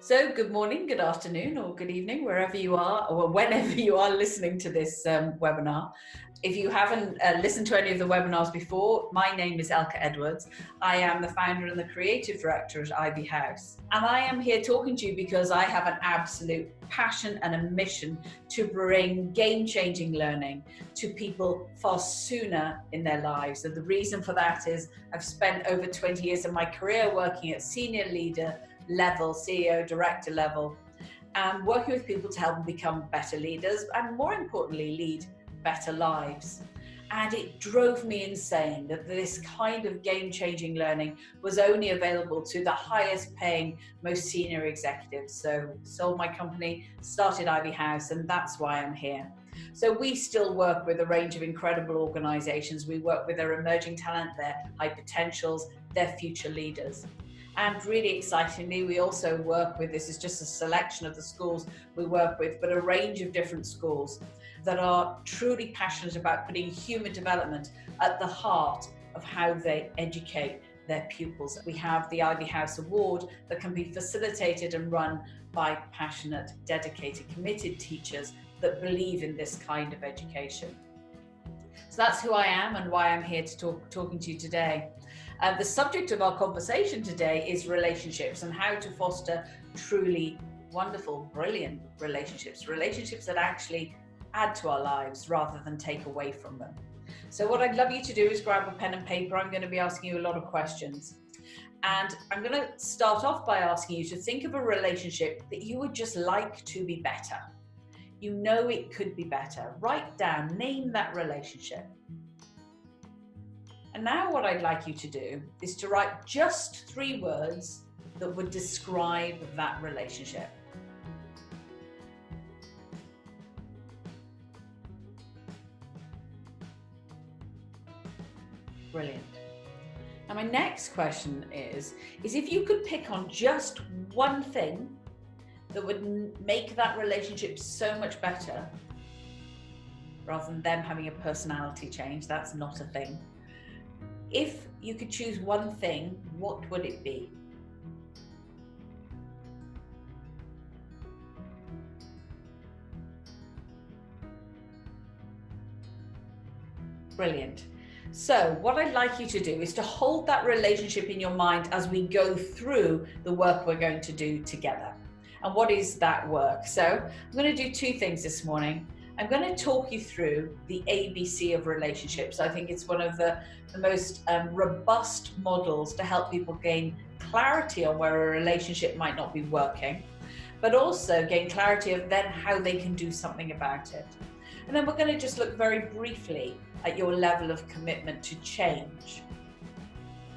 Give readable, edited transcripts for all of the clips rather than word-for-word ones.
So good morning, good afternoon, or good evening, wherever you are, or whenever you are listening to this webinar. If you haven't listened to any of the webinars before, my name is Elke Edwards. I am the founder and the creative director at Ivy House. And I am here talking to you because I have an absolute passion and a mission to bring game-changing learning to people far sooner in their lives. And the reason for that is I've spent over 20 years of my career working at senior leader level, CEO, director level, and working with people to help them become better leaders and, more importantly, lead better lives. And it drove me insane that this kind of game-changing learning was only available to the highest paying, most senior executives. So sold my company, started Ivy House, and that's why I'm here. So we still work with a range of incredible organizations. We work with their emerging talent, their high potentials, their future leaders. And really excitingly, we also work with, this is just a selection of the schools we work with, but a range of different schools that are truly passionate about putting human development at the heart of how they educate their pupils. We have the Ivy House Award that can be facilitated and run by passionate, dedicated, committed teachers that believe in this kind of education. So that's who I am and why I'm here to talking to you today. The subject of our conversation today is relationships and how to foster truly wonderful, brilliant relationships that actually add to our lives rather than take away from them. So what I'd love you to do is grab a pen and paper. I'm going to be asking you a lot of questions. And I'm going to start off by asking you to think of a relationship that you would just like to be better. You know it could be better. Write down, name that relationship. And now what I'd like you to do is to write just 3 words that would describe that relationship. Brilliant. And my next question is if you could pick on just one thing that would make that relationship so much better, rather than them having a personality change, that's not a thing. If you could choose one thing, what would it be? Brilliant. So what I'd like you to do is to hold that relationship in your mind as we go through the work we're going to do together. And what is that work? So I'm going to do 2 things this morning. I'm going to talk you through the ABC of relationships. I think it's one of the most robust models to help people gain clarity on where a relationship might not be working, but also gain clarity of then how they can do something about it. And then we're going to just look very briefly at your level of commitment to change.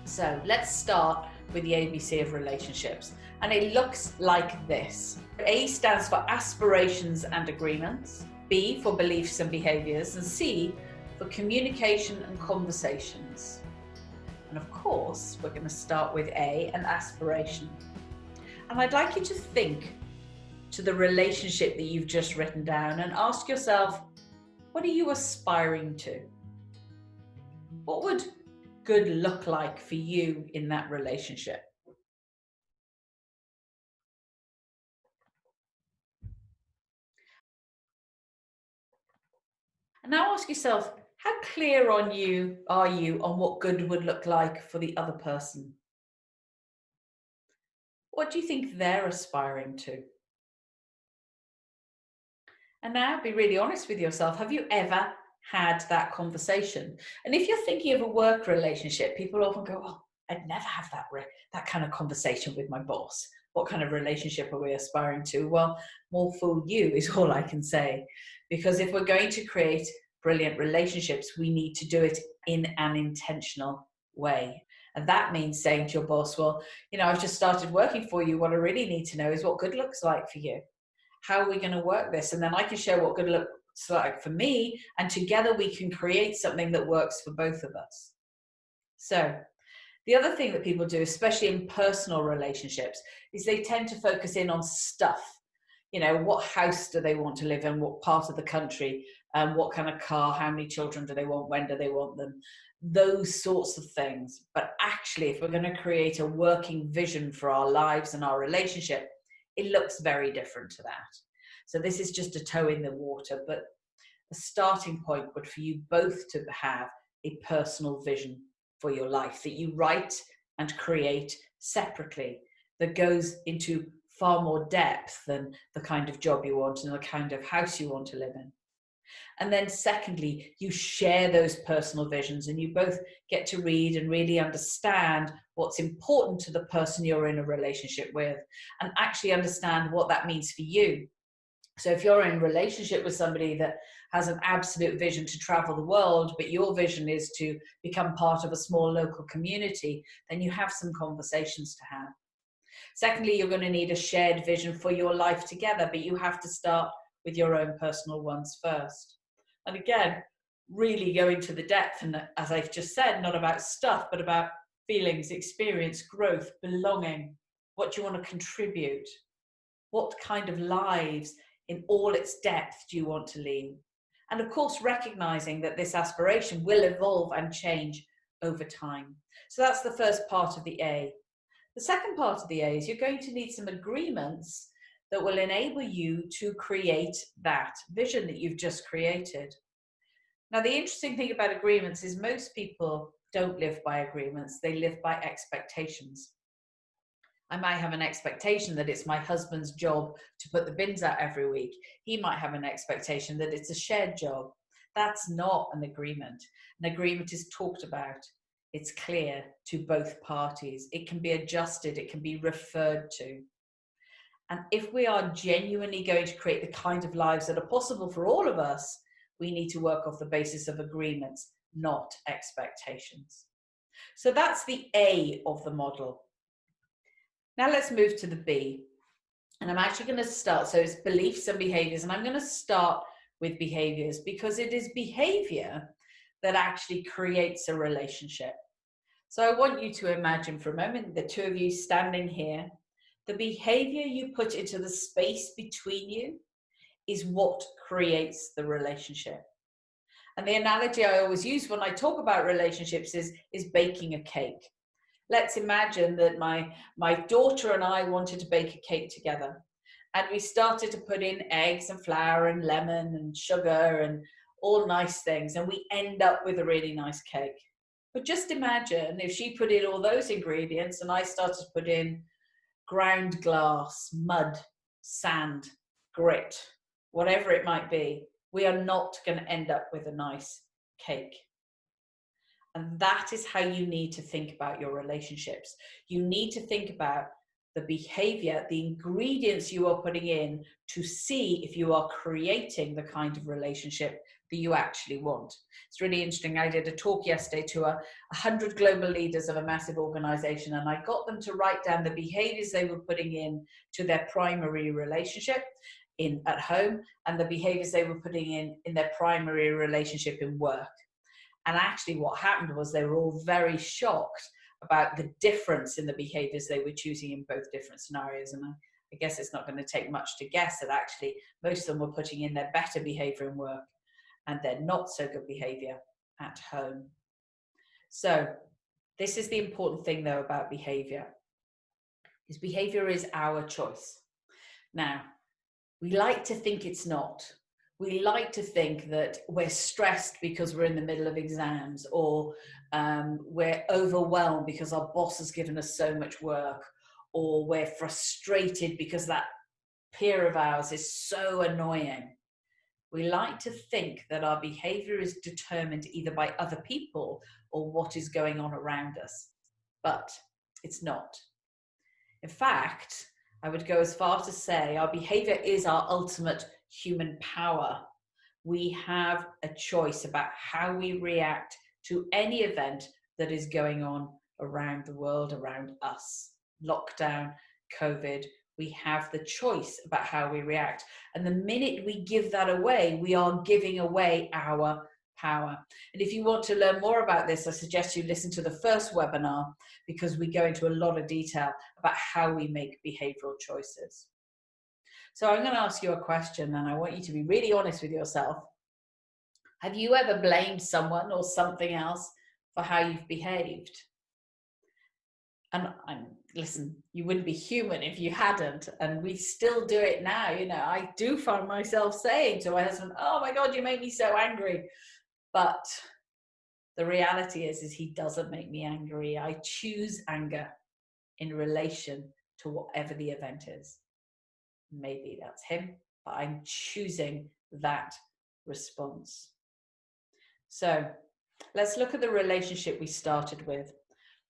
So let's start with the ABC of relationships. And it looks like this. A stands for aspirations and agreements. B for beliefs and behaviors, and C for communication and conversations. And of course, we're going to start with A, an aspiration. And I'd like you to think to the relationship that you've just written down and ask yourself, what are you aspiring to? What would good look like for you in that relationship? And now ask yourself, how clear are you on what good would look like for the other person? What do you think they're aspiring to? And now be really honest with yourself. Have you ever had that conversation? And if you're thinking of a work relationship, people often go, oh, I'd never have that kind of conversation with my boss. What kind of relationship are we aspiring to? Well, more fool you is all I can say. Because if we're going to create brilliant relationships, we need to do it in an intentional way. And that means saying to your boss, well, I've just started working for you. What I really need to know is what good looks like for you. How are we going to work this? And then I can share what good looks like for me, and together we can create something that works for both of us. So the other thing that people do, especially in personal relationships, is they tend to focus in on stuff. What house do they want to live in? What part of the country? What kind of car? How many children do they want? When do they want them? Those sorts of things. But actually, if we're going to create a working vision for our lives and our relationship, it looks very different to that. So this is just a toe in the water, but the starting point would for you both to have a personal vision for your life that you write and create separately, that goes into far more depth than the kind of job you want and the kind of house you want to live in. And then secondly, you share those personal visions and you both get to read and really understand what's important to the person you're in a relationship with and actually understand what that means for you. So if you're in a relationship with somebody that has an absolute vision to travel the world, but your vision is to become part of a small local community, then you have some conversations to have. Secondly, you're going to need a shared vision for your life together, but you have to start with your own personal ones first. And again, really go into the depth, and as I've just said, not about stuff, but about feelings, experience, growth, belonging. What do you want to contribute? What kind of lives in all its depth do you want to lead? And of course, recognizing that this aspiration will evolve and change over time. So that's the first part of the A. The second part of the A is you're going to need some agreements that will enable you to create that vision that you've just created. Now, the interesting thing about agreements is most people don't live by agreements, they live by expectations. I might have an expectation that it's my husband's job to put the bins out every week. He might have an expectation that it's a shared job. That's not an agreement. An agreement is talked about. It's clear to both parties. It can be adjusted. It can be referred to. And if we are genuinely going to create the kind of lives that are possible for all of us, we need to work off the basis of agreements, not expectations. So that's the A of the model. Now let's move to the B. And I'm actually going to start, so it's beliefs and behaviors, and I'm going to start with behaviors because it is behavior that actually creates a relationship. So I want you to imagine for a moment, the two of you standing here, the behavior you put into the space between you is what creates the relationship. And the analogy I always use when I talk about relationships is baking a cake. Let's imagine that my daughter and I wanted to bake a cake together. And we started to put in eggs and flour and lemon and sugar and all nice things. And we end up with a really nice cake. But just imagine if she put in all those ingredients and I started to put in ground glass, mud, sand, grit, whatever it might be, we are not going to end up with a nice cake. And that is how you need to think about your relationships. You need to think about the behavior, the ingredients you are putting in to see if you are creating the kind of relationship that you actually want. It's really interesting. I did a talk yesterday to 100 global leaders of a massive organization, and I got them to write down the behaviors they were putting in to their primary relationship at home and the behaviors they were putting in their primary relationship in work. And actually what happened was they were all very shocked about the difference in the behaviors they were choosing in both different scenarios. And I guess it's not going to take much to guess that actually most of them were putting in their better behavior in work and their not so good behavior at home. So this is the important thing though about behavior, is behavior is our choice. Now, we like to think it's not. We like to think that we're stressed because we're in the middle of exams, or we're overwhelmed because our boss has given us so much work, or we're frustrated because that peer of ours is so annoying. We like to think that our behavior is determined either by other people or what is going on around us, but it's not. In fact, I would go as far to say our behavior is our ultimate human power. We have a choice about how we react to any event that is going on around the world, around us. Lockdown, COVID, we have the choice about how we react. And the minute we give that away, we are giving away our power. And if you want to learn more about this, I suggest you listen to the first webinar because we go into a lot of detail about how we make behavioral choices. So I'm going to ask you a question, and I want you to be really honest with yourself. Have you ever blamed someone or something else for how you've behaved? listen, you wouldn't be human if you hadn't. And we still do it now. I do find myself saying to my husband, oh my God, you make me so angry. But the reality is he doesn't make me angry. I choose anger in relation to whatever the event is. Maybe that's him, but I'm choosing that response. So let's look at the relationship we started with.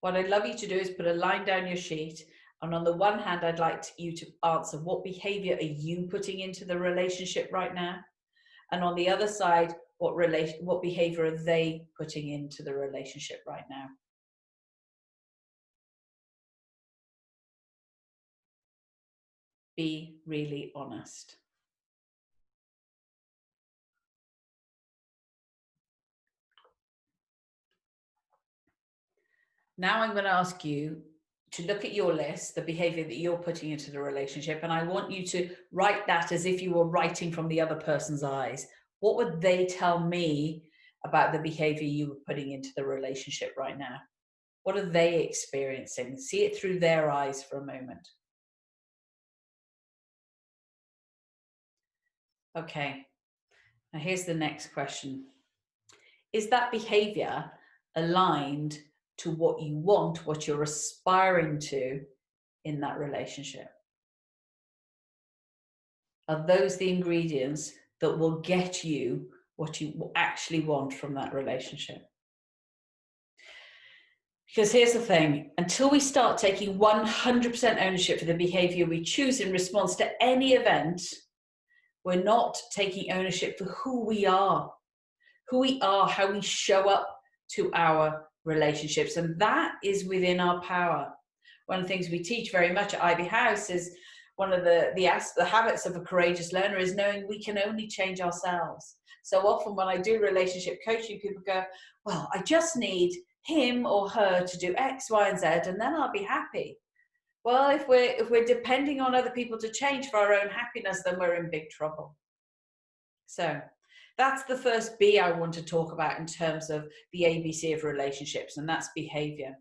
What I'd love you to do is put a line down your sheet. And on the one hand, I'd like you to answer, what behavior are you putting into the relationship right now? And on the other side, what behavior are they putting into the relationship right now? Be really honest. Now I'm going to ask you to look at your list, the behavior that you're putting into the relationship, and I want you to write that as if you were writing from the other person's eyes. What would they tell me about the behavior you were putting into the relationship right now? What are they experiencing? See it through their eyes for a moment. Okay, now here's the next question. Is that behavior aligned to what you want, what you're aspiring to in that relationship? Are those the ingredients that will get you what you actually want from that relationship? Because here's the thing, until we start taking 100% ownership for the behavior we choose in response to any event, we're not taking ownership for who we are, how we show up to our relationships. And that is within our power. One of the things we teach very much at Ivy House is one of the habits of a courageous learner is knowing we can only change ourselves. So often when I do relationship coaching, people go, well, I just need him or her to do X, Y, and Z, and then I'll be happy. Well, if we're depending on other people to change for our own happiness, then we're in big trouble. So that's the first B I want to talk about in terms of the ABC of relationships, and that's behavior.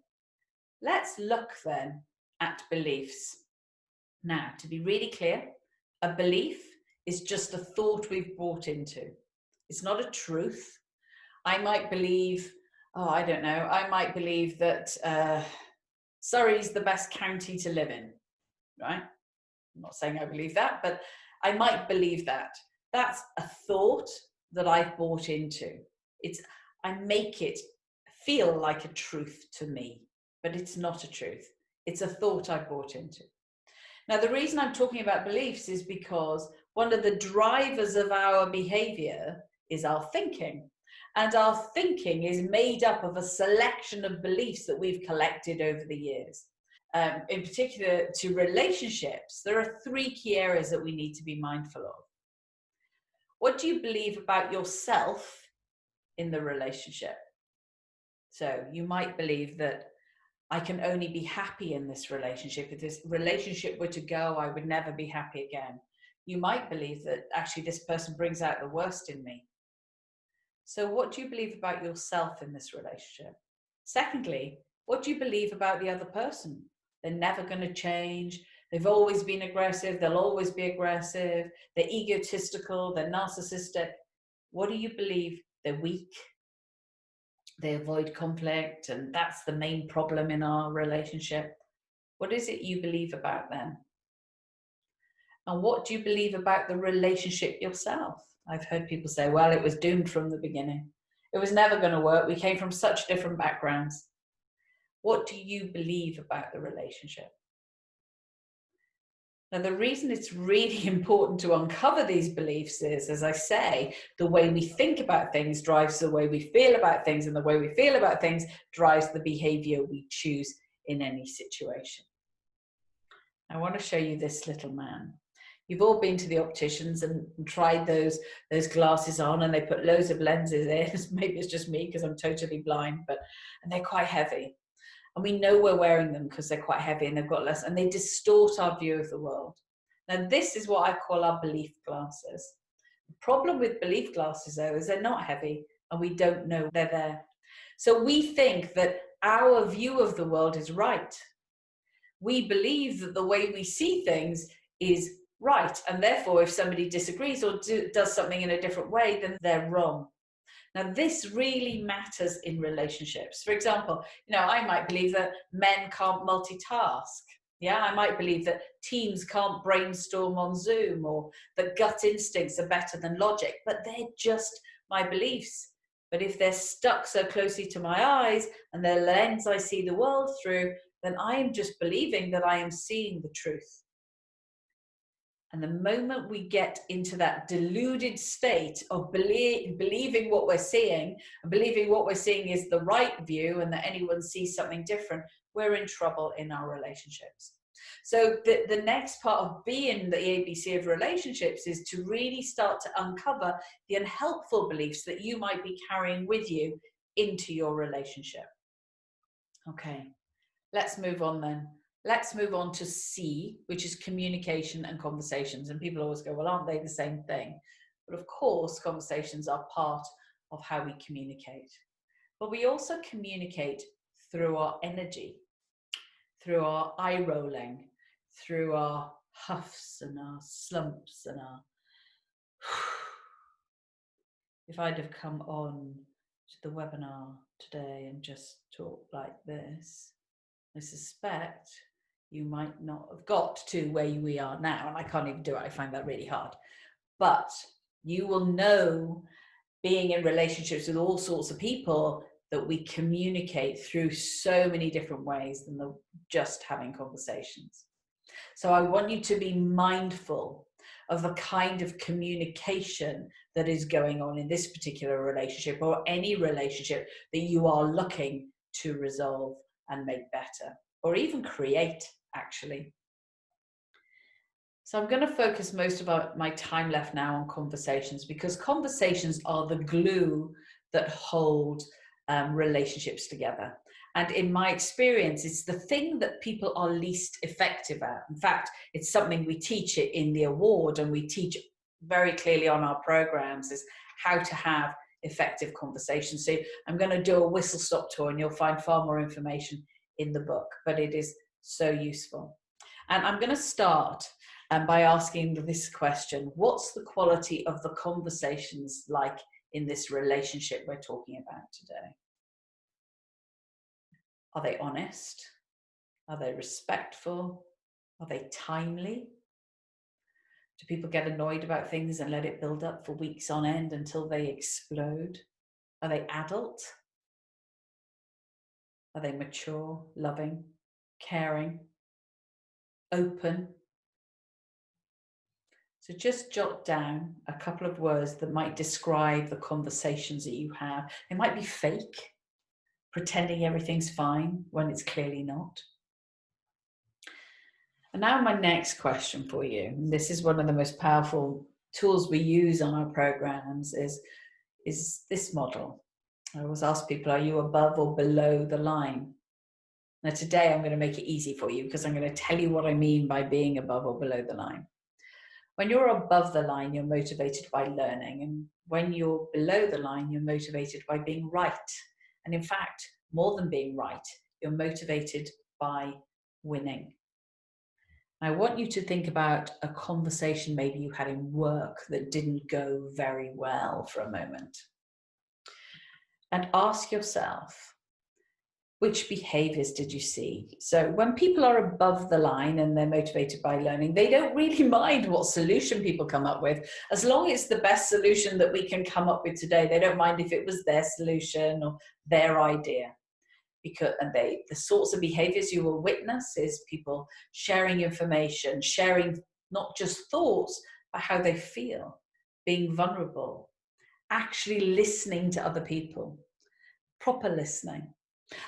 Let's look then at beliefs. Now, to be really clear, a belief is just a thought we've bought into. It's not a truth. I might believe, I might believe that Surrey's the best county to live in, right? I'm not saying I believe that, but I might believe that. That's a thought that I've bought into. I make it feel like a truth to me, but it's not a truth. It's a thought I've bought into. Now, the reason I'm talking about beliefs is because one of the drivers of our behavior is our thinking. And our thinking is made up of a selection of beliefs that we've collected over the years. In particular, to relationships, there are 3 key areas that we need to be mindful of. What do you believe about yourself in the relationship? So you might believe that I can only be happy in this relationship. If this relationship were to go, I would never be happy again. You might believe that actually this person brings out the worst in me. So what do you believe about yourself in this relationship? Secondly, what do you believe about the other person? They're never going to change. They've always been aggressive. They'll always be aggressive. They're egotistical. They're narcissistic. What do you believe? They're weak. They avoid conflict, and that's the main problem in our relationship. What is it you believe about them? And what do you believe about the relationship yourself? I've heard people say, well, it was doomed from the beginning. It was never going to work. We came from such different backgrounds. What do you believe about the relationship? Now, the reason it's really important to uncover these beliefs is, as I say, the way we think about things drives the way we feel about things, and the way we feel about things drives the behavior we choose in any situation. I want to show you this little man. You've all been to the opticians and tried those glasses on, and they put loads of lenses in. Maybe it's just me because I'm totally blind, and they're quite heavy. And we know we're wearing them because they're quite heavy and they've got less, and they distort our view of the world. Now, this is what I call our belief glasses. The problem with belief glasses, though, is they're not heavy and we don't know they're there. So we think that our view of the world is right. we believe that the way we see things is right. And therefore, if somebody disagrees or does something in a different way, then they're wrong. Now, this really matters in relationships. For example, I might believe that men can't multitask. Yeah, I might believe that teams can't brainstorm on Zoom, or that gut instincts are better than logic, but they're just my beliefs. But if they're stuck so closely to my eyes and the lens I see the world through, then I am just believing that I am seeing the truth. And the moment we get into that deluded state of believing what we're seeing, and believing what we're seeing is the right view and that anyone sees something different, we're in trouble in our relationships. So the next part of being the ABC of relationships is to really start to uncover the unhelpful beliefs that you might be carrying with you into your relationship. Okay, let's move on then. Let's move on to C, which is communication and conversations. And people always go, well, aren't they the same thing? But of course, conversations are part of how we communicate. But we also communicate through our energy, through our eye rolling, through our huffs and our slumps and our... If I'd have come on to the webinar today and just talked like this, I suspect you might not have got to where we are now, and I can't even do it. I find that really hard. But you will know, being in relationships with all sorts of people, that we communicate through so many different ways than just having conversations. So I want you to be mindful of the kind of communication that is going on in this particular relationship, or any relationship that you are looking to resolve and make better, or even create, actually. So I'm going to focus most of my time left now on conversations, because conversations are the glue that hold relationships together. And in my experience, it's the thing that people are least effective at. In fact, it's something we teach it in the award, and we teach very clearly on our programs, is how to have effective conversations. So I'm going to do a whistle-stop tour, and you'll find far more information in the book, but it is so useful. And I'm going to start by asking this question: what's the quality of the conversations like in this relationship we're talking about today? Are they honest? Are they respectful? Are they timely? Do people get annoyed about things and let it build up for weeks on end until they explode? Are they adult? Are they mature, loving, caring, open? So just jot down a couple of words that might describe the conversations that you have. They might be fake, pretending everything's fine when it's clearly not. And now my next question for you, and this is one of the most powerful tools we use on our programs, is this model. I always ask people, are you above or below the line? Now today I'm going to make it easy for you, because I'm going to tell you what I mean by being above or below the line. When you're above the line, you're motivated by learning. And when you're below the line, you're motivated by being right. And in fact, more than being right, you're motivated by winning. I want you to think about a conversation maybe you had in work that didn't go very well for a moment. And ask yourself, which behaviors did you see? So when people are above the line and they're motivated by learning, they don't really mind what solution people come up with, as long as it's the best solution that we can come up with today. They don't mind if it was their solution or their idea. And the sorts of behaviors you will witness is people sharing information, sharing not just thoughts, but how they feel, being vulnerable, actually listening to other people, proper listening.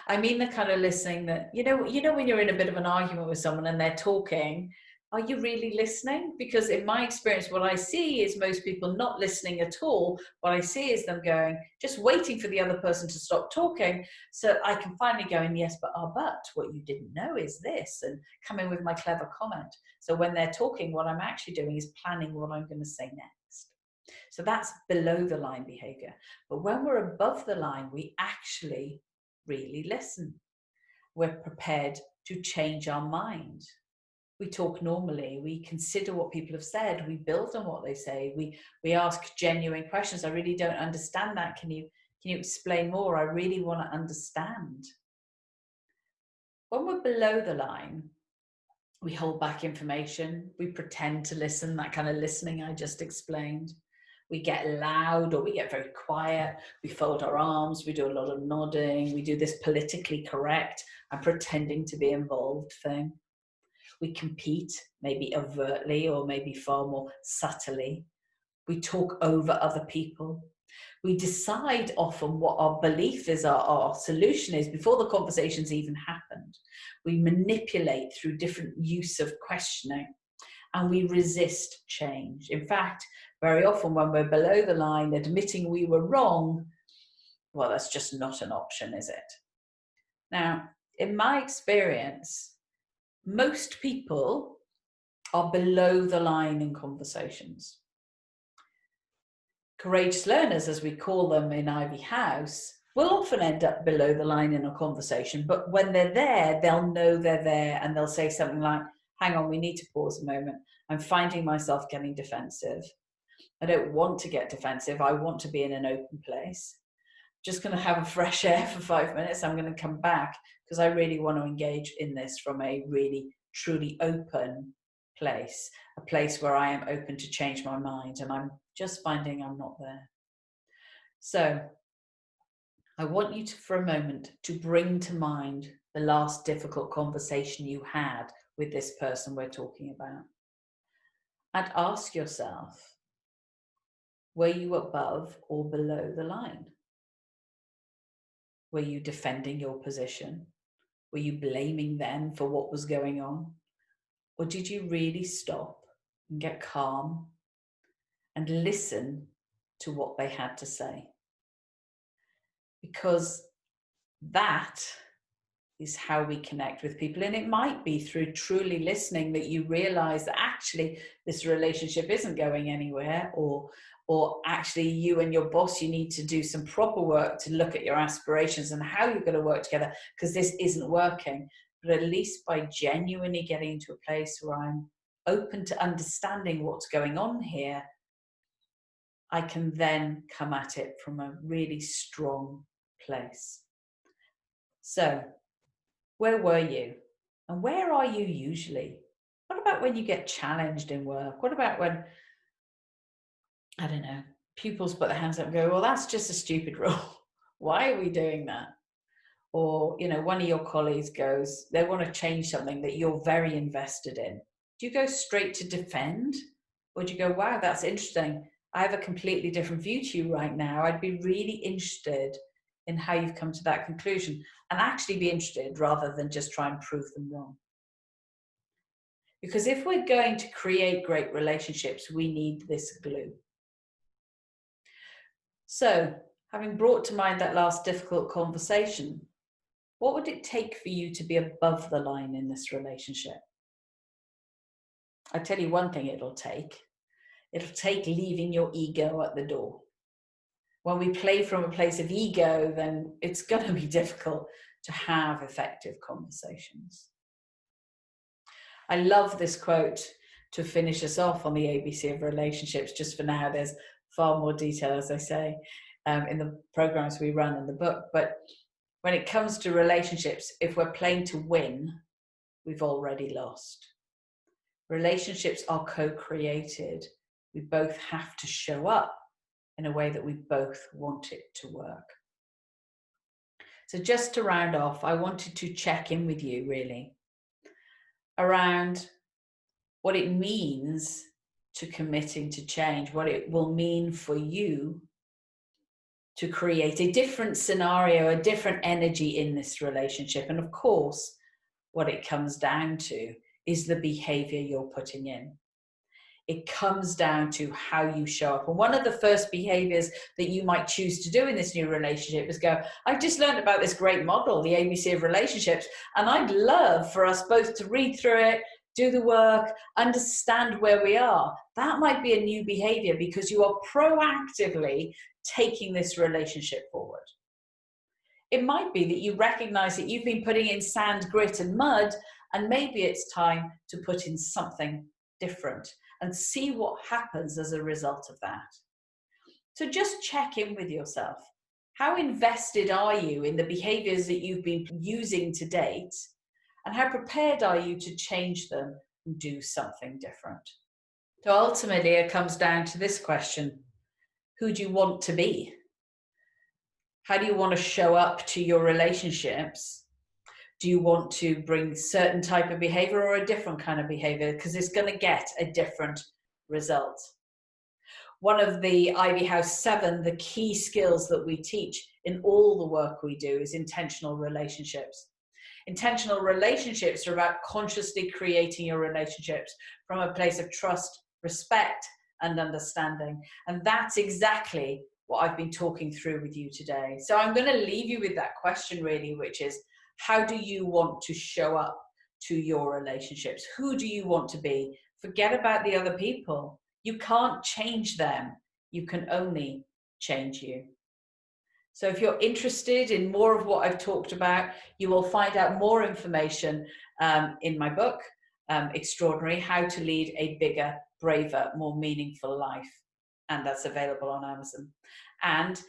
I mean the kind of listening that, you know when you're in a bit of an argument with someone and they're talking, are you really listening? Because in my experience, what I see is most people not listening at all. What I see is them going, just waiting for the other person to stop talking, so I can finally go in, yes, but what you didn't know is this, and come in with my clever comment. So when they're talking, what I'm actually doing is planning what I'm going to say next. So that's below the line behavior. But when we're above the line, we actually really listen. We're prepared to change our mind. We talk normally, we consider what people have said, we build on what they say, we ask genuine questions. I really don't understand that. Can you explain more? I really want to understand. When we're below the line, we hold back information, we pretend to listen, that kind of listening I just explained. We get loud or we get very quiet, we fold our arms, we do a lot of nodding, we do this politically correct and pretending to be involved thing. We compete, maybe overtly or maybe far more subtly. We talk over other people. We decide often what our belief is, our solution is, before the conversation's even happened. We manipulate through different use of questioning, and we resist change. In fact, very often when we're below the line, admitting we were wrong, well, that's just not an option, is it? Now, in my experience, most people are below the line in conversations. Courageous learners, as we call them in Ivy House, will often end up below the line in a conversation, but when they're there, they'll know they're there and they'll say something like, hang on, we need to pause a moment. I'm finding myself getting defensive. I don't want to get defensive. I want to be in an open place. Just going to have a fresh air for 5 minutes. I'm going to come back because I really want to engage in this from a really, truly open place, a place where I am open to change my mind, and I'm just finding I'm not there. So I want you to, for a moment, to bring to mind the last difficult conversation you had with this person we're talking about. And ask yourself, were you above or below the line? Were you defending your position? Were you blaming them for what was going on? Or did you really stop and get calm and listen to what they had to say? Because that is how we connect with people. And it might be through truly listening that you realize that actually this relationship isn't going anywhere, or actually you and your boss, you need to do some proper work to look at your aspirations and how you're going to work together, because this isn't working. But at least by genuinely getting to a place where I'm open to understanding what's going on here, I can then come at it from a really strong place. So, where were you? And where are you usually? What about when you get challenged in work? What about when, I don't know, pupils put their hands up and go, well, that's just a stupid rule. Why are we doing that? Or, you know, one of your colleagues goes, they want to change something that you're very invested in. Do you go straight to defend? Or do you go, wow, that's interesting. I have a completely different view to you right now. I'd be really interested in how you've come to that conclusion, and actually be interested rather than just try and prove them wrong. Because if we're going to create great relationships, we need this glue. So, having brought to mind that last difficult conversation, what would it take for you to be above the line in this relationship? I tell you one thing it'll take. It'll take leaving your ego at the door. When we play from a place of ego, then it's going to be difficult to have effective conversations. I love this quote to finish us off on the ABC of relationships. Just for now, there's far more detail, as I say, in the programs we run in the book. But when it comes to relationships, if we're playing to win, we've already lost. Relationships are co-created. We both have to show up in a way that we both want it to work. So just to round off, I wanted to check in with you really around what it means to committing to change, what it will mean for you to create a different scenario, a different energy in this relationship. And of course, what it comes down to is the behavior you're putting in. It comes down to how you show up. And one of the first behaviors that you might choose to do in this new relationship is go, I've just learned about this great model, the ABC of relationships, and I'd love for us both to read through it, do the work, understand where we are. That might be a new behavior because you are proactively taking this relationship forward. It might be that you recognize that you've been putting in sand, grit, and mud, and maybe it's time to put in something different and see what happens as a result of that. So just check in with yourself. How invested are you in the behaviors that you've been using to date? And how prepared are you to change them and do something different? So ultimately, it comes down to this question: who do you want to be? How do you want to show up to your relationships? Do you want to bring certain type of behavior or a different kind of behavior? Because it's going to get a different result. One of the Ivy House 7, the key skills that we teach in all the work we do is intentional relationships. Intentional relationships are about consciously creating your relationships from a place of trust, respect, and understanding. And that's exactly what I've been talking through with you today. So I'm going to leave you with that question really, which is, how do you want to show up to your relationships? Who do you want to be? Forget about the other people. You can't change them. You can only change you. So if you're interested in more of what I've talked about, you will find out more information in my book, Extraordinary: How to Lead a Bigger, Braver, More Meaningful Life. And that's available on Amazon. And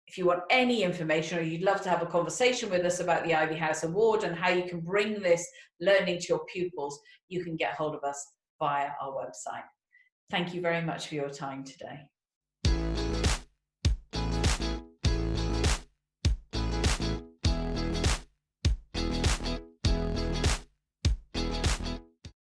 if you want any information or you'd love to have a conversation with us about the Ivy House Award and how you can bring this learning to your pupils, you can get hold of us via our website. Thank you very much for your time today.